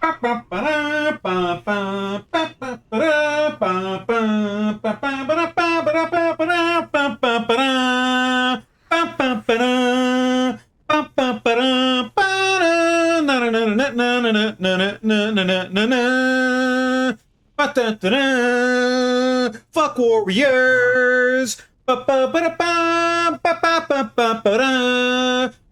Fuck warriors.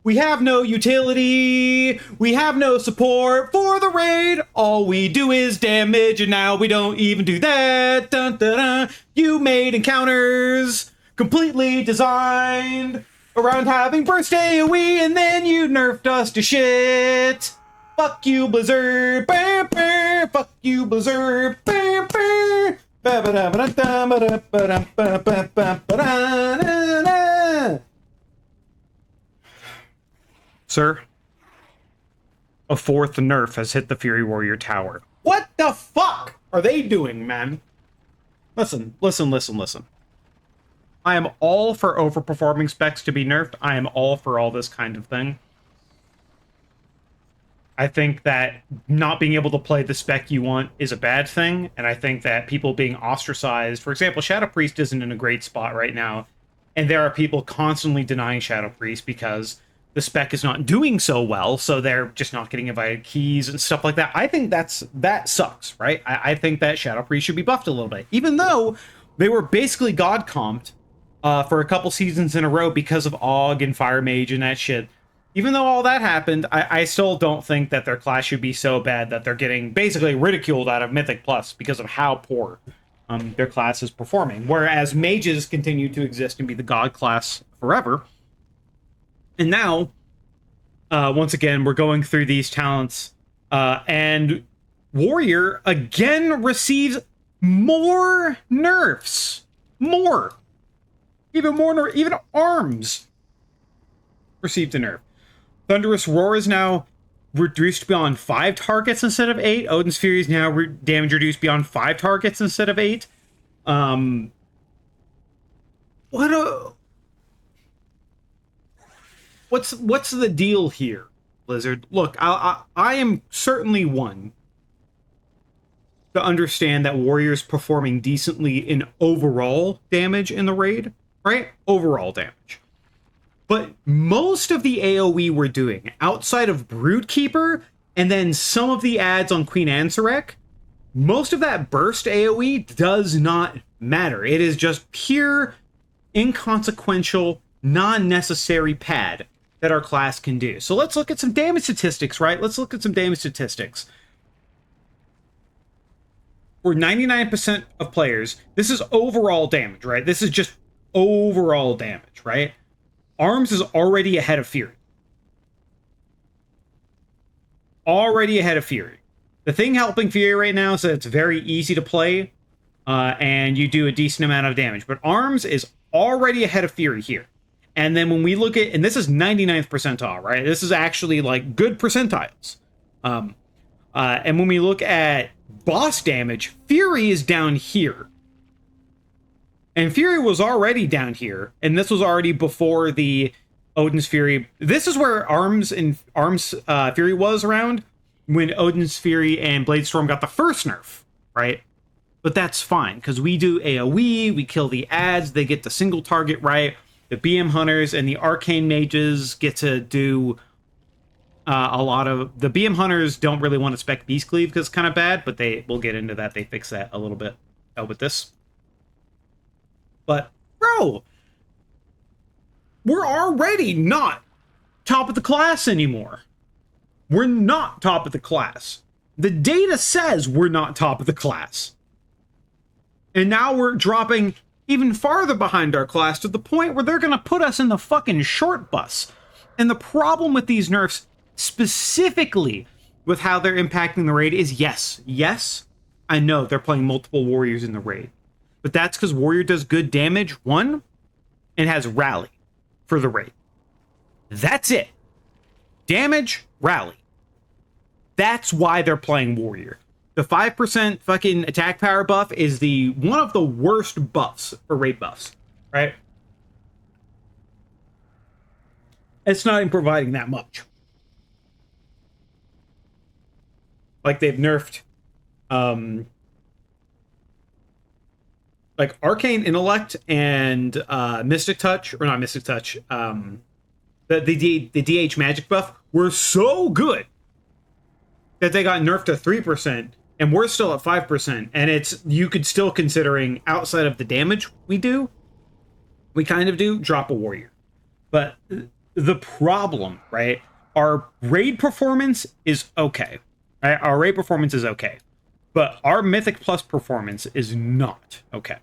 We have no utility. We have no support for the raid. All we do is damage, and now we don't even do that. Dun, dun, dun. You made encounters completely designed around having burst AoE, and then you nerfed us to shit. Fuck you, Blizzard. Fuck you, Blizzard. Sir, a fourth nerf has hit the Fury Warrior Tower. What the fuck are they doing, man? Listen. I am all for overperforming specs to be nerfed. I am all for all this kind of thing. I think that not being able to play the spec you want is a bad thing, and I think that people being ostracized... For example, Shadow Priest isn't in a great spot right now, and there are people constantly denying Shadow Priest because the spec is not doing so well, so they're just not getting invited keys and stuff like that. I think that sucks, right? I think that Shadow Priest should be buffed a little bit, even though they were basically god comped for a couple seasons in a row because of AUG and Fire Mage and that shit. Even though all that happened, I still don't think that their class should be so bad that they're getting basically ridiculed out of Mythic Plus because of how poor their class is performing. Whereas mages continue to exist and be the god class forever. And now, once again, we're going through these talents, and Warrior again receives more nerfs. More. Even more, even Arms received a nerf. Thunderous Roar is now reduced beyond 5 targets instead of 8. Odin's Fury is now damage reduced beyond 5 targets instead of 8. What's the deal here, Blizzard? Look, I am certainly one to understand that Warrior's performing decently in overall damage in the raid, right? Overall damage. But most of the AoE we're doing, outside of Broodkeeper, and then some of the ads on Queen Ansarek, most of that burst AoE does not matter. It is just pure, inconsequential, non-necessary pad that our class can do. So let's look at some damage statistics, right? Let's look at some damage statistics. For 99% of players, this is overall damage, right? This is just overall damage, right? Arms is already ahead of Fury. Already ahead of Fury. The thing helping Fury right now is that it's very easy to play, and you do a decent amount of damage. But Arms is already ahead of Fury here. And then when we look at... And this is 99th percentile, right? This is actually, like, good percentiles. And when we look at boss damage, Fury is down here. And Fury was already down here, and this was already before the Odin's Fury. This is where Arms Fury was around when Odin's Fury and Bladestorm got the first nerf, right? But that's fine, because we do AoE, we kill the ads, they get the single target right, the BM Hunters and the Arcane Mages get to do a lot of... The BM Hunters don't really want to spec Beast Cleave because it's kind of bad, but we'll get into that. They fix that a little bit with this. But, bro, we're already not top of the class anymore. We're not top of the class. The data says we're not top of the class. And now we're dropping even farther behind our class to the point where they're going to put us in the fucking short bus. And the problem with these nerfs, specifically with how they're impacting the raid, is yes, I know they're playing multiple warriors in the raid. But that's because Warrior does good damage, one, and has Rally for the raid. That's it. Damage, Rally. That's why they're playing Warrior. The 5% fucking attack power buff is one of the worst buffs for raid buffs, right? It's not even providing that much. Like they've nerfed like Arcane Intellect and Mystic Touch, or not Mystic Touch, the DH magic buff were so good that they got nerfed to 3%, and we're still at 5%, and it's, you could still, considering outside of the damage we kind of do, drop a warrior. But the problem, right, our raid performance is okay. Right? Our raid performance is okay. But our Mythic Plus performance is not okay.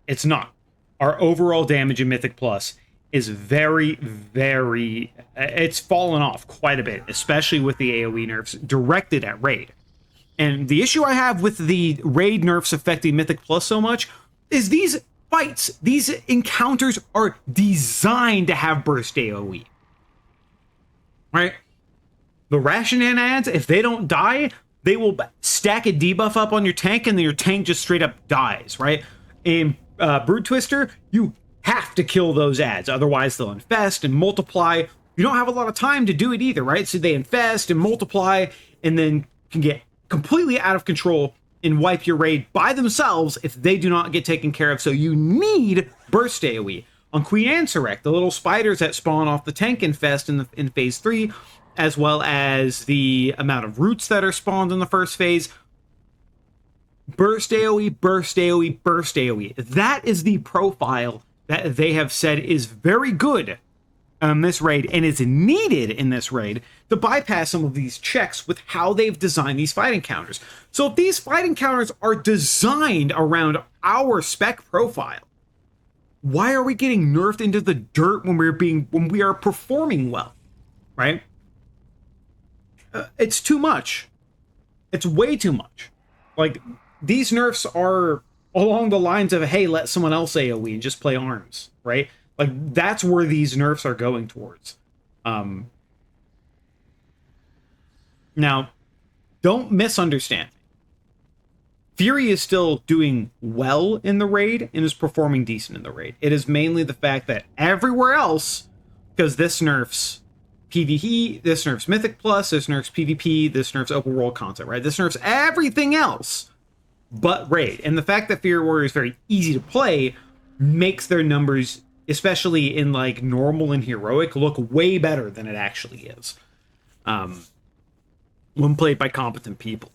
It's not. Our overall damage in Mythic Plus is very, very... It's fallen off quite a bit, especially with the AoE nerfs directed at raid. And the issue I have with the raid nerfs affecting Mythic Plus so much is these fights, these encounters are designed to have burst AoE. Right? The Rashinan ads, if they don't die, they will stack a debuff up on your tank, and then your tank just straight up dies, right? In Brood Twister, you have to kill those ads, otherwise they'll infest and multiply. You don't have a lot of time to do it either, right? So they infest and multiply, and then can get completely out of control and wipe your raid by themselves if they do not get taken care of. So you need burst AoE. On Queen Ansurek, the little spiders that spawn off the tank infest in phase 3, as well as the amount of roots that are spawned in the first phase. Burst AoE, burst AoE, burst AoE. That is the profile that they have said is very good on this raid, and is needed in this raid to bypass some of these checks with how they've designed these fight encounters. So if these fight encounters are designed around our spec profile, why are we getting nerfed into the dirt when we are performing well, right? It's too much. It's way too much. Like, these nerfs are along the lines of, hey, let someone else AoE and just play arms, right? Like, that's where these nerfs are going towards. Now, don't misunderstand me. Fury is still doing well in the raid and is performing decent in the raid. It is mainly the fact that everywhere else, because this nerfs PvE, this nerfs Mythic Plus, this nerfs PvP, this nerfs open world content, right? This nerfs everything else but raid. And the fact that Fury Warrior is very easy to play makes their numbers, especially in like normal and heroic, look way better than it actually is. When played by competent people.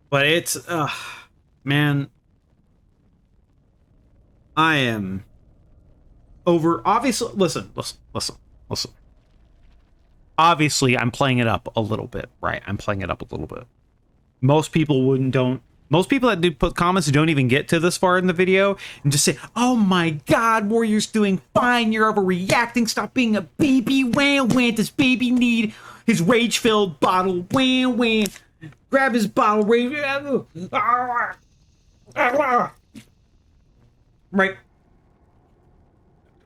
But it's, man, I am over, obviously, listen. Obviously, I'm playing it up a little bit, right? I'm playing it up a little bit. Most people most people that do put comments don't even get to this far in the video and just say, oh my god, Warrior's doing fine, you're overreacting, stop being a baby, wham, does baby need his rage-filled bottle, wham, grab his bottle, rage, right?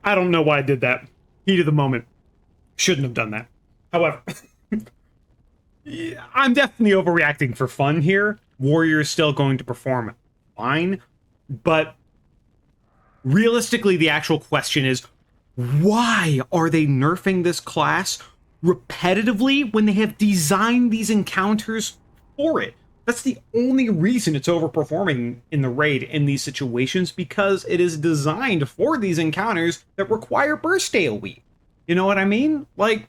I don't know why I did that. Heat of the moment. Shouldn't have done that. However, I'm definitely overreacting for fun here. Warrior is still going to perform fine, but realistically, the actual question is, why are they nerfing this class repetitively when they have designed these encounters for it? That's the only reason it's overperforming in the raid in these situations, because it is designed for these encounters that require burst AoE. You know what I mean? Like,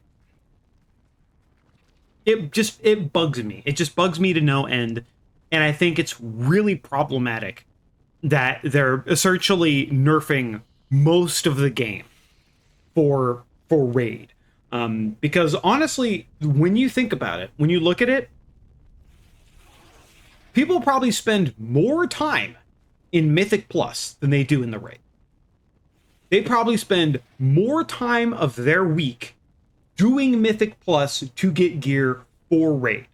it bugs me. It just bugs me to no end. And I think it's really problematic that they're essentially nerfing most of the game for raid. Because honestly, when you think about it, when you look at it, people probably spend more time in Mythic Plus than they do in the raid. They probably spend more time of their week doing Mythic Plus to get gear for raid.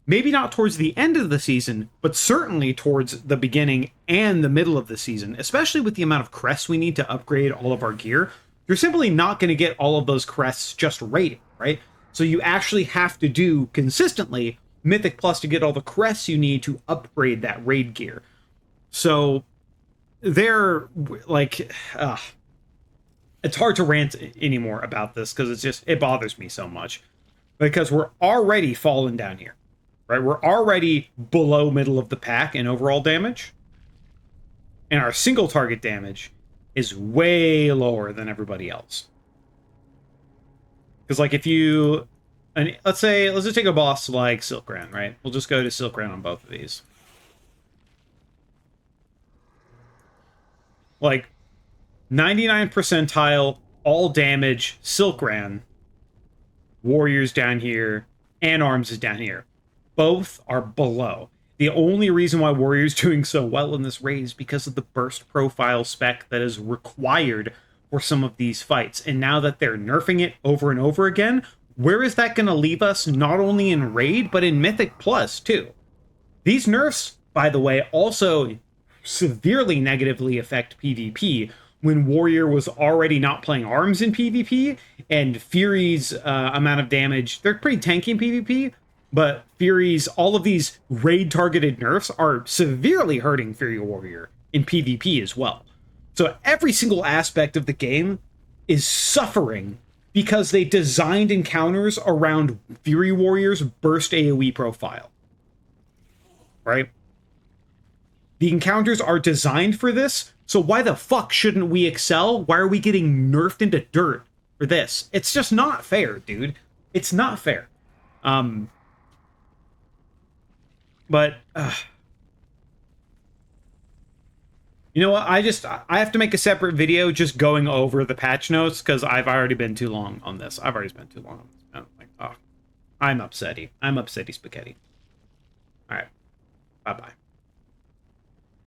Maybe not towards the end of the season, but certainly towards the beginning and the middle of the season, especially with the amount of crests we need to upgrade all of our gear. You're simply not going to get all of those crests just raiding, right? So you actually have to do consistently Mythic Plus to get all the crests you need to upgrade that raid gear. So they're like, it's hard to rant anymore about this because it bothers me so much, because we're already falling down here, right? We're already below middle of the pack in overall damage. And our single target damage is way lower than everybody else. Because, like, if you... And let's just take a boss like Silkran, right? We'll just go to Silkran on both of these. Like, 99 percentile, all damage, Silkran. Warriors down here, and Arms is down here. Both are below. The only reason why Warrior's doing so well in this raid is because of the burst profile spec that is required for some of these fights. And now that they're nerfing it over and over again, where is that going to leave us, not only in raid, but in Mythic Plus, too? These nerfs, by the way, also severely negatively affect PvP when Warrior was already not playing Arms in PvP, and Fury's amount of damage, they're pretty tanky in PvP, but Fury's, all of these raid-targeted nerfs are severely hurting Fury Warrior in PvP as well. So every single aspect of the game is suffering because they designed encounters around Fury Warrior's burst AoE profile. Right? The encounters are designed for this, so why the fuck shouldn't we excel? Why are we getting nerfed into dirt for this? It's just not fair, dude. It's not fair. But you know what? I have to make a separate video just going over the patch notes because I've already been too long on this. I've already spent too long on this. I'm like, oh, I'm upsetty. I'm upsetty spaghetti. All right. Bye-bye.